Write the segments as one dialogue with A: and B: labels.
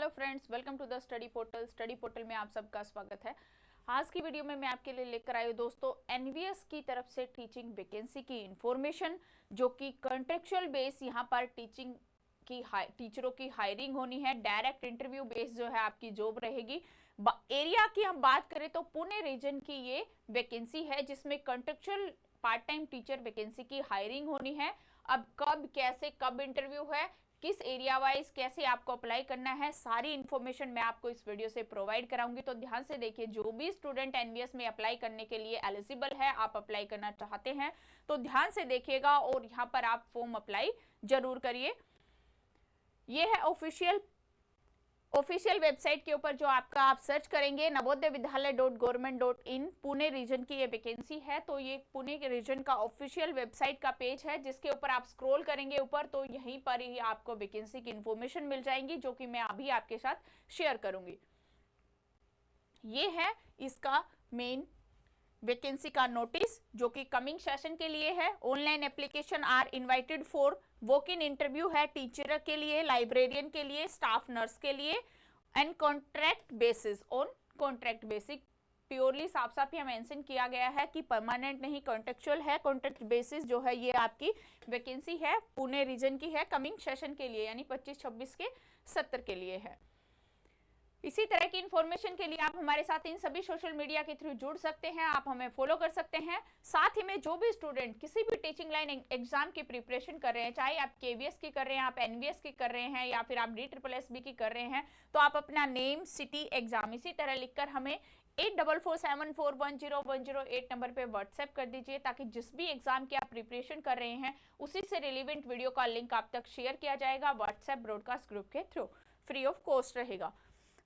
A: Friends, welcome to the study portal. Study portal में आप सबका स्वागत है। आज की वीडियो में मैं आपके लिए लेकर आई हूँ दोस्तों एनवीएस की तरफ से टीचिंग वैकेंसी की इंफॉर्मेशन, जो कि कॉन्ट्रेक्चुअल बेस यहाँ पर टीचरों की हायरिंग होनी है। डायरेक्ट इंटरव्यू बेस जो है आपकी जॉब रहेगी। एरिया की हम बात करें तो पुणे रीजन की ये वैकेंसी है, जिसमें contractual part time teacher vacancy की हायरिंग होनी है। अब कब इंटरव्यू है, किस एरिया वाइज कैसे आपको अप्लाई करना है, सारी इंफॉर्मेशन मैं आपको इस वीडियो से प्रोवाइड कराऊंगी। तो ध्यान से देखिए, जो भी स्टूडेंट एनवीएस में अप्लाई करने के लिए एलिजिबल है, आप अप्लाई करना चाहते हैं तो ध्यान से देखिएगा और यहाँ पर आप फॉर्म अप्लाई जरूर करिए। ये है ऑफिशियल वेबसाइट के ऊपर जो आप सर्च करेंगे navodayvidyalaya.government.in, पुणे रीजन की ये वैकेंसी है। तो ये पुणे के रीजन का ऑफिशियल वेबसाइट का पेज है, जिसके ऊपर आप स्क्रॉल करेंगे ऊपर तो यहीं पर ही आपको वैकेंसी की इंफॉर्मेशन मिल जाएंगी, जो कि मैं अभी आपके साथ शेयर करूंगी। ये है इसका मेन वैकेंसी का नोटिस, जो कि कमिंग सेशन के लिए है। Online application are invited for walk in interview है टीचर के लिए, लाइब्रेरियन के लिए, स्टाफ नर्स के लिए and contract basis on contract basic. Purely साफ साफ यहाँ मेंशन किया गया है कि परमानेंट नहीं, कॉन्ट्रेक्चुअल है। कॉन्ट्रैक्ट बेसिस जो है ये आपकी वैकेंसी है, पुणे रीजन की है, कमिंग सेशन के लिए यानी 25-26 के सत्र के लिए है। इसी तरह की इंफॉर्मेशन के लिए आप हमारे साथ इन सभी सोशल मीडिया के थ्रू जुड़ सकते हैं, आप हमें फॉलो कर सकते हैं। साथ ही में जो भी स्टूडेंट किसी भी टीचिंग लाइन एग्जाम की प्रिपरेशन कर रहे हैं, चाहे आप केवीएस की कर रहे हैं, आप एनवीएस की कर रहे हैं या फिर आप DSSB की कर रहे हैं, तो आप अपना नेम, सिटी, एग्जाम इसी तरह लिखकर हमें 8447410108 नंबर पे व्हाट्सएप कर दीजिए, ताकि जिस भी एग्जाम की आप प्रिपरेशन कर रहे हैं उसी से रिलेवेंट वीडियो का लिंक आप तक शेयर किया जाएगा व्हाट्सएप ब्रॉडकास्ट ग्रुप के थ्रू, फ्री ऑफ कॉस्ट रहेगा।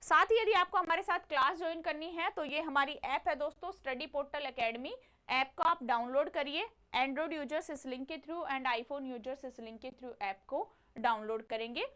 A: साथ ही यदि आपको हमारे साथ क्लास ज्वाइन करनी है तो ये हमारी ऐप है दोस्तों, स्टडी पोर्टल एकेडमी। ऐप को आप डाउनलोड करिए, एंड्रॉइड यूजर्स इस लिंक के थ्रू एंड आईफोन यूजर्स इस लिंक के थ्रू ऐप को डाउनलोड करेंगे।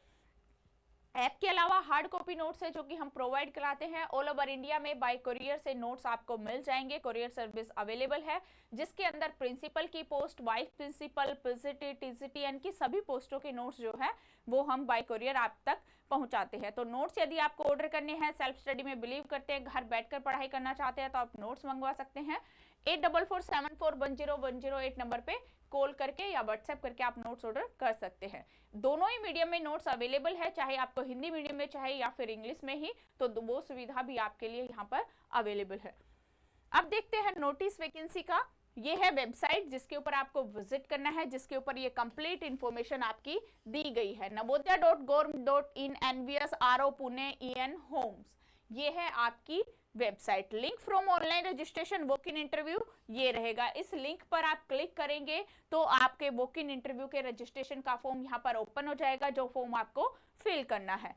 A: ऐप के अलावा हार्ड कॉपी नोट्स है जो कि हम प्रोवाइड कराते हैं ऑल ओवर इंडिया में। बाय कुरियर से नोट्स आपको मिल जाएंगे, कुरियर सर्विस अवेलेबल है, जिसके अंदर प्रिंसिपल की post, vice principal, PCT, TCT की सभी पोस्टों के नोट्स जो है वो हम बाय कुरियर आप तक पहुंचाते हैं। तो नोट्स यदि आपको ऑर्डर करने हैं, सेल्फ स्टडी में बिलीव करते हैं, घर बैठकर पढ़ाई करना चाहते हैं, तो आप नोट्स मंगवा सकते हैं। 8447410108 नंबर पे कॉल करके या व्हाट्सएप करके आप नोट्स ऑर्डर कर सकते हैं। दोनों ही मीडियम में नोट्स अवेलेबल है, चाहे आपको हिंदी मीडियम में चाहे या फिर इंग्लिश में ही, तो वो सुविधा भी आपके लिए यहाँ पर अवेलेबल है। अब देखते हैं नोटिस वैकेंसी का। ये है वेबसाइट जिसके ऊपर आपको विजिट करना है, जिसके ऊपर ये कंप्लीट इंफॉर्मेशन आपकी दी गई है। navodaya.government.in NVS RO Pune EN homes, ये है आपकी website. Link from online registration walk in interview ये रहेगा। इस लिंक पर आप क्लिक करेंगे तो आपके वॉक इन इंटरव्यू के रजिस्ट्रेशन का फॉर्म यहाँ पर ओपन हो जाएगा, जो फॉर्म आपको फिल करना है।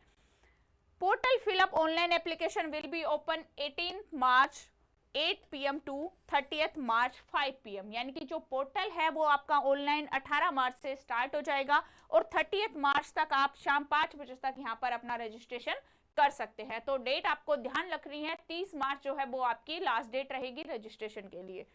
A: Portal fill up online application will be open 18 March 8 PM to 30 March 5 PM, यानी कि जो पोर्टल है वो आपका ऑनलाइन 18 मार्च से स्टार्ट हो जाएगा और 30 मार्च तक आप शाम 5 बजे तक यहाँ पर अपना रजिस्ट्रेशन कर सकते हैं। तो डेट आपको ध्यान रखनी है, 30 मार्च जो है वो आपकी लास्ट डेट रहेगी रजिस्ट्रेशन के लिए।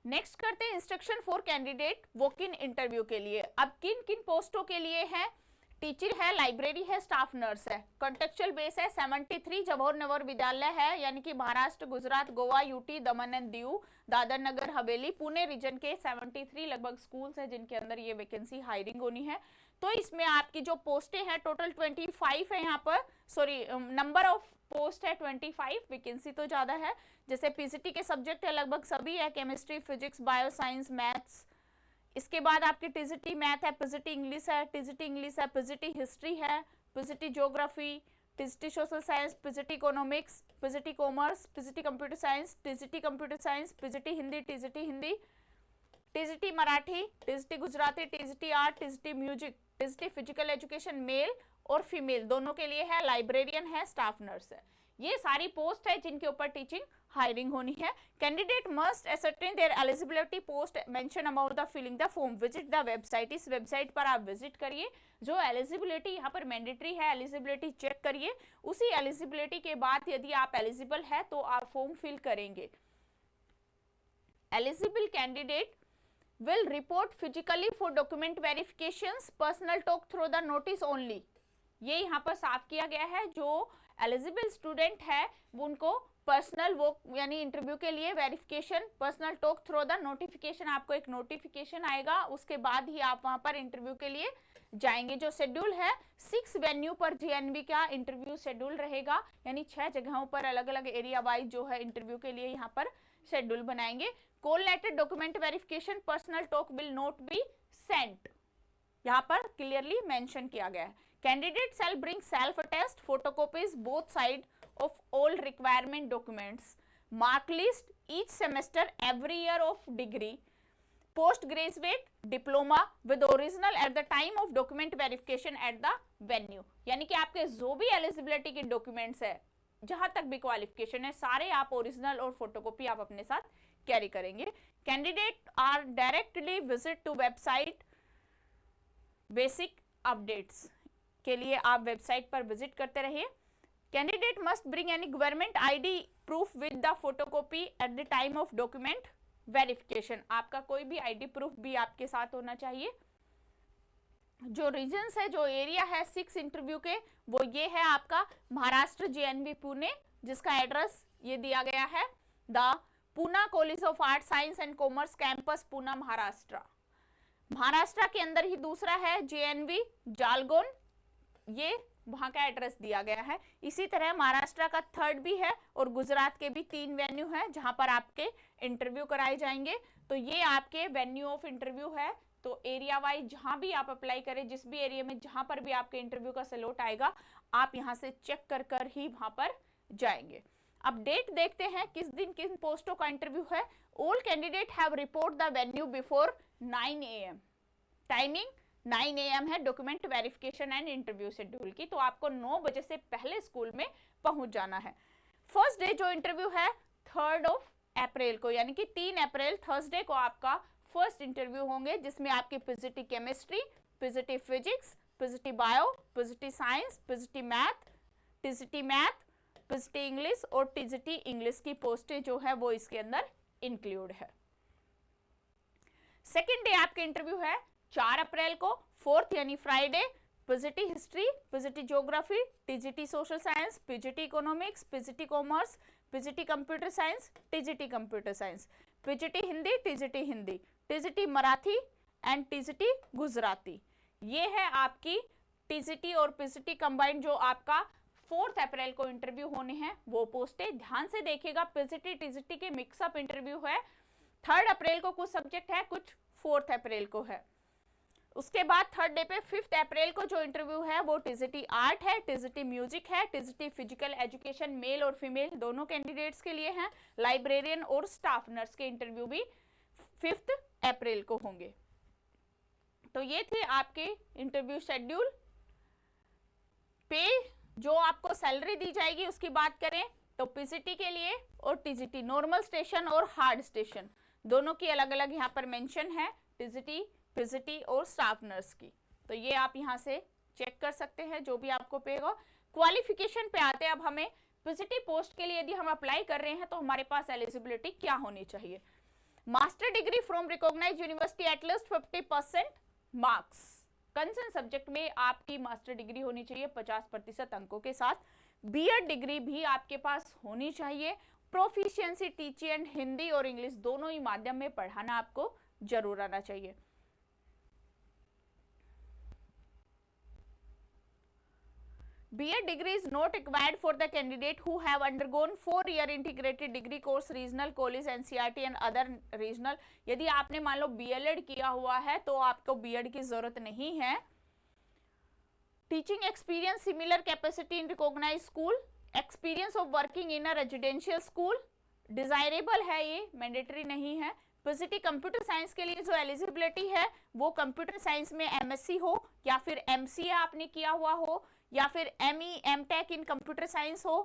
A: नेक्स्ट करते हैं instruction for candidate walk in interview के लिए। अब किन किन पोस्टों के लिए है? टीचर है, लाइब्रेरी है, स्टाफ नर्स है। कॉन्टेक्चुअल बेस है 73 जवाहर नगर विद्यालय है, यानी कि Maharashtra, Gujarat, Goa, UT, Daman and Diu, Dadar Nagar Haveli, Pune reason के 73 लगभग स्कूल्स हैं जिनके अंदर ये वैकेंसी हायरिंग होनी है। तो इसमें आपकी जो पोस्टें हैं टोटल 25 है यहाँ पर, सॉरी नंबर ऑफ पोस्ट है 25, वैकेंसी तो ज्यादा है। जैसे पीसीटी के सब्जेक्ट है लगभग सभी है, chemistry, physics, bio science, maths. इसके बाद आपकी टीजीटी मैथ है, पीजीटी इंग्लिश है, पीजीटी हिस्ट्री है, PGT geography, TGT social science, PGT economics, PGT commerce, PGT computer science, PGT Hindi, TGT Marathi, TGT Gujarati, TGT art, TGT music, TGT physical education male और female दोनों के लिए है, लाइब्रेरियन है, staff nurse है। ये सारी पोस्ट है जिनके ऊपर टीचिंग हायरिंग होनी है। Candidate must ascertain their eligibility post mention about the filling the form, visit the website। इस वेबसाइट पर आप विजिट करिए, जो एलिजिबिलिटी यहाँ पर मैंडेटरी है, एलिजिबिलिटी चेक करिए। उसी एलिजिबिलिटी के बाद यदि आप एलिजिबल है तो आप फॉर्म फिल करेंगे। Eligible candidate will report physically for document verifications, personal talk through the notice only। ये यहाँ पर साफ किया गया है। जो एलिजिबल स्टूडेंट है उनको पर्सनल वो यानी इंटरव्यू के लिए verification personal talk through the notification, आपको एक नोटिफिकेशन आएगा, उसके बाद ही आप वहां पर इंटरव्यू के लिए जाएंगे। जो शेड्यूल है 6 वेन्यू पर जेएनवी का इंटरव्यू शेड्यूल रहेगा, यानी 6 जगहों पर अलग अलग एरिया वाइज जो है इंटरव्यू के लिए यहाँ पर शेड्यूल बनाएंगे। Collated document verification personal talk will not be sent, यहाँ पर क्लियरली मेंशन किया गया है। Candidate shall bring self attest photocopies both side of all requirement documents, mark list each semester every year of degree, postgraduate diploma with original at the time of document verification at the venue। यानी कि आपके जो भी eligibility के documents है, जहां तक भी क्वालिफिकेशन है, सारे आप ओरिजिनल और फोटोकॉपी आप अपने साथ कैरी करेंगे। Candidate are directly visit to website basic updates के लिए आप वेबसाइट पर विजिट करते रहिए। Candidate must bring any government ID proof with the photocopy at the time of document verification। आपका कोई भी ID proof भी आपके साथ होना चाहिए। जो रीजन्स है, जो एरिया है 6 इंटरव्यू के, वो ये है आपका महाराष्ट्र जेएनवी पुणे, जिसका एड्रेस ये दिया गया है, the Poona college of art science and commerce campus Poona Maharashtra. Maharashtra के अंदर ही दूसरा है जेएनवी जालगोन, ये वहां का एड्रेस दिया गया है। इसी तरह महाराष्ट्र का 3rd भी है और गुजरात के भी 3 वेन्यू है जहां पर आपके इंटरव्यू कराए जाएंगे। तो ये आपके वेन्यू ऑफ इंटरव्यू है। तो एरिया वाइज जहां भी आप अप्लाई करें, जिस भी एरिया में जहां पर भी आपके इंटरव्यू का स्लॉट आएगा, आप यहां से चेक कर कर ही वहां पर जाएंगे। अब डेट देखते हैं किस दिन किन पोस्टों का इंटरव्यू है। All candidate have report the venue before 9 AM। Timing 9 AM है document verification and interview schedule की, तो आपको 9 बजे से पहले स्कूल में पहुंच जाना है। फर्स्ट डे जो इंटरव्यू है 3rd अप्रैल को, यानी कि 3 अप्रैल थर्सडे को आपका फर्स्ट इंटरव्यू होंगे, जिसमें आपकी PGT chemistry, PGT physics, PGT bio, PGT science, PGT math, TGT math, PGT English और टीजीटी इंग्लिश की पोस्टें जो है वो इसके अंदर इंक्लूड है। सेकेंड डे आपके इंटरव्यू है 4 अप्रैल को, 4th यानी Friday, PGT history, PGT geography, TGT social science, PGT economics, PGT commerce, PGT computer science, TGT computer science, PGT Hindi, TGT Hindi, TGT Marathi and TGT Gujarati. ये है आपकी टीजीटी और पीजीटी कंबाइंड जो आपका 4th अप्रैल को इंटरव्यू होने हैं वो पोस्टें। ध्यान से देखिएगा, पीजीटी टीजीटी के मिक्सअप इंटरव्यू है। 3rd अप्रैल को कुछ सब्जेक्ट है, कुछ 4th अप्रैल को है। उसके बाद 3rd डे पे 5th अप्रैल को जो इंटरव्यू है वो टीजीटी आर्ट है, टीजीटी म्यूजिक है, टीजीटी फिजिकल एजुकेशन मेल और फीमेल दोनों कैंडिडेट्स के लिए हैं। लाइब्रेरियन और स्टाफ नर्स के इंटरव्यू भी 5th अप्रैल को होंगे। तो ये थे आपके इंटरव्यू शेड्यूल। पे जो आपको सैलरी दी जाएगी उसकी बात करें तो पीसीटी के लिए और टीजीटी नॉर्मल स्टेशन और हार्ड स्टेशन दोनों की अलग अलग यहाँ पर मेंशन है, टीजीटी, पीजीटी और स्टाफ नर्स की। तो ये आप यहाँ से चेक कर सकते हैं जो भी आपको पे होगा। क्वालिफिकेशन पे आते हैं अब हमें। पीजीटी पोस्ट के लिए यदि हम अप्लाई कर रहे हैं तो हमारे पास एलिजिबिलिटी क्या होनी चाहिए। Master degree from recognised university at least 50% marks. Concern subject में आपकी मास्टर डिग्री होनी चाहिए 50% अंकों के साथ। बीएड डिग्री भी आपके पास होनी चाहिए। प्रोफिशिएंसी टीचिंग हिंदी और इंग्लिश दोनों ही माध्यम में पढ़ाना आपको जरूर आना चाहिए। B.Ed degree is not required for the candidate who have undergone 4-year integrated degree course regional college NCERT and other regional। यदि आपने मान लो B.Ed किया हुआ है तो आपको B.Ed की जरूरत नहीं है। Teaching experience similar capacity in recognised school, experience of working in a residential school desirable है, ये मैंडेटरी नहीं है। पीजीटी कंप्यूटर साइंस के लिए जो एलिजिबिलिटी है वो कंप्यूटर साइंस में एमएससी हो या फिर एमसीए आपने किया हुआ हो या फिर ME MTech in computer science हो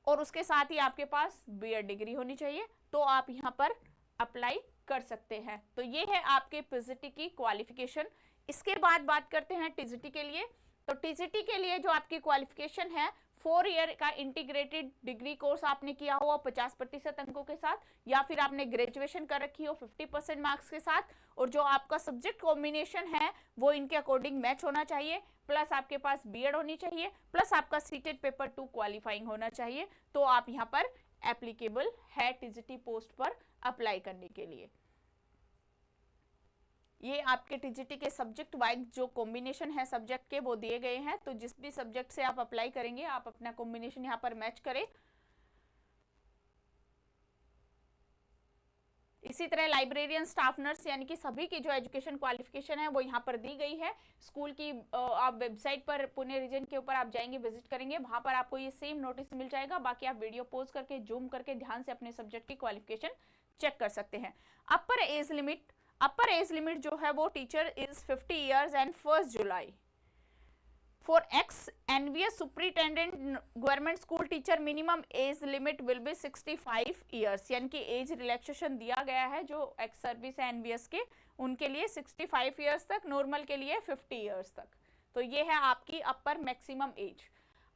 A: और उसके साथ ही आपके पास बीएड डिग्री होनी चाहिए, तो आप यहाँ पर अप्लाई कर सकते हैं। तो ये है आपके पीजीटी की क्वालिफिकेशन। इसके बाद बात करते हैं टीजीटी के लिए। तो टीजीटी के लिए जो आपकी क्वालिफिकेशन है 4 ईयर का इंटीग्रेटेड डिग्री कोर्स आपने किया हुआ 50% अंकों के साथ, या फिर आपने ग्रेजुएशन कर रखी हो 50% मार्क्स के साथ, और जो आपका सब्जेक्ट कॉम्बिनेशन है वो इनके अकॉर्डिंग मैच होना चाहिए, प्लस आपके पास बीएड होनी चाहिए, प्लस आपका सीटेट पेपर 2 क्वालिफाइंग होना चाहिए, तो आप यहाँ पर एप्लीकेबल है टीजीटी पोस्ट पर अप्लाई करने के लिए। ये आपके टीजीटी के सब्जेक्ट वाइज जो कॉम्बिनेशन है सब्जेक्ट के वो दिए गए हैं, तो जिस भी सब्जेक्ट से आप अप्लाई करेंगे आप अपना कॉम्बिनेशन यहाँ पर मैच करें। इसी तरह लाइब्रेरियन स्टाफ नर्स यानी कि सभी की जो एजुकेशन क्वालिफिकेशन है वो यहाँ पर दी गई है। स्कूल की आप वेबसाइट पर पुणे रीजन के ऊपर आप जाएंगे, विजिट करेंगे, वहां पर आपको ये सेम नोटिस मिल जाएगा। बाकी आप वीडियो पॉज करके जूम करके ध्यान से अपने सब्जेक्ट की क्वालिफिकेशन चेक कर सकते हैं। अपर एज लिमिट जो है वो teacher is 50 years and 1 July. For ex-NVS superintendent government school teacher minimum age limit will be 65 years, यानी कि एज रिलैक्सेशन दिया गया है जो एक्स सर्विस है एनवीएस के, उनके लिए 65 ईयर्स तक, नॉर्मल के लिए 50 ईयर्स तक। तो ये है आपकी अपर मैक्सिमम एज।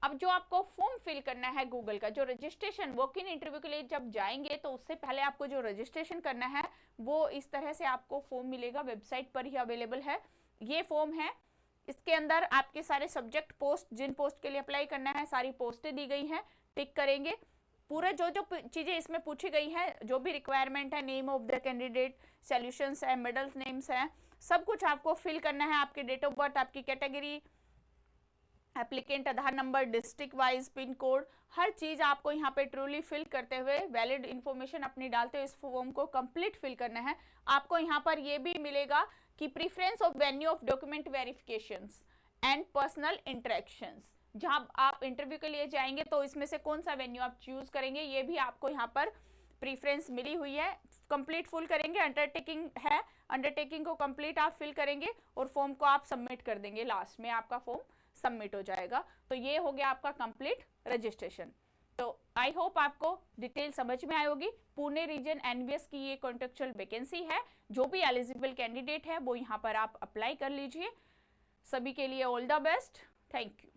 A: अब जो आपको फॉर्म फिल करना है गूगल का, जो रजिस्ट्रेशन वॉक इन इंटरव्यू के लिए जब जाएंगे तो उससे पहले आपको जो रजिस्ट्रेशन करना है वो इस तरह से आपको फॉर्म मिलेगा, वेबसाइट पर ही अवेलेबल है। ये फॉर्म है, इसके अंदर आपके सारे सब्जेक्ट पोस्ट, जिन पोस्ट के लिए अप्लाई करना है सारी पोस्टें दी गई हैं, टिक करेंगे। पूरे जो जो चीज़ें इसमें पूछी गई हैं, जो भी रिक्वायरमेंट है, name of the candidate, solutions है, मिडल नेम्स हैं, सब कुछ आपको फिल करना है। आपके डेट ऑफ बर्थ, आपकी category, applicant Aadhaar number, district wise, pin code, हर चीज़ आपको यहाँ पे ट्रूली फिल करते हुए वैलिड इन्फॉर्मेशन अपनी डालते हुए इस फॉर्म को कंप्लीट फिल करना है। आपको यहाँ पर ये भी मिलेगा कि preference of venue of document verifications and personal interactions, जहां आप इंटरव्यू के लिए जाएंगे तो इसमें से कौन सा वेन्यू आप चूज करेंगे ये भी आपको यहाँ पर प्रीफरेंस मिली हुई है। कंप्लीट फुल करेंगे, अंडरटेकिंग है, अंडरटेकिंग को कंप्लीट आप फिल करेंगे और फॉर्म को आप सबमिट कर देंगे, लास्ट में आपका फॉर्म सबमिट हो जाएगा। तो ये हो गया आपका कंप्लीट रजिस्ट्रेशन। तो आई होप आपको डिटेल समझ में आई होगी। पुणे रीजन एनवीएस की ये कॉन्ट्रेक्चुअल वैकेंसी है, जो भी एलिजिबल कैंडिडेट है वो यहाँ पर आप अप्लाई कर लीजिए। सभी के लिए all the best, thank you.